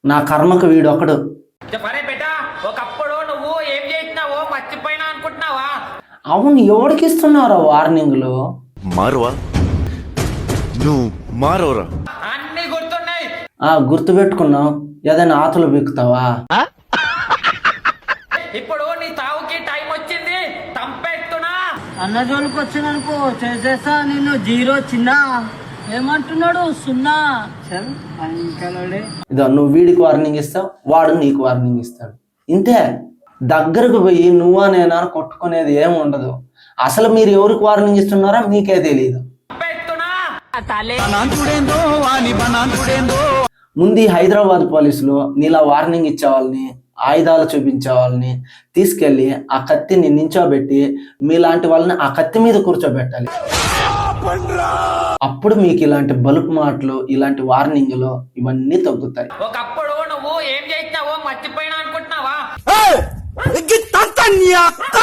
నా కర్మకు వీడు ఒకడు. చెప్పరే బేటా, ఒకప్పుడు నువ్వు ఏం చేసినావో మర్చిపోయినా అనుకుంటున్నావా? అవును, ఎవరికి ఇస్తున్నారా వార్నింగ్లు? మారువా నువ్వు మారవరా? అన్ని గుర్తున్నాయి. గుర్తుపెట్టుకున్నావు. ఏదైనా ఆతులు బిక్కుతావా? ఇప్పుడు నీ తావుకి టైం వచ్చింది, చంపేస్తున్నా. అన్న జోలికి వచ్చిననుకో చేసేస్తా నిన్ను. జీరో చిన్న ఏమంటున్నాడు సున్నా. ఇదో నువ్వు వీడికి వార్నింగ్ ఇస్తావు, వాడు నీకు వార్నింగ్ ఇస్తాడు. ఇంతే. దగ్గరకు పోయి నువ్వా నేనా కొట్టుకునేది ఏమి ఉండదు. అసలు మీరు ఎవరికి వార్నింగ్ ఇస్తున్నారో మీకే తెలియదు. ముందు ఈ హైదరాబాద్ పోలీసులు నీలా వార్నింగ్ ఇచ్చే వాళ్ళని, ఆయుధాలు చూపించే వాళ్ళని తీసుకెళ్లి ఆ కత్తిని నించోబెట్టి మీలాంటి వాళ్ళని ఆ కత్తి మీద కూర్చోబెట్టాలి. అప్పుడు మీకు ఇలాంటి బలుపు మాటలు, ఇలాంటి వార్నింగ్లు ఇవన్నీ తగ్గుతాయి. ఒకప్పుడు నువ్వు ఏం చేసినావో మర్చిపోయినా అనుకుంటున్నావా? తంత నీ అక్క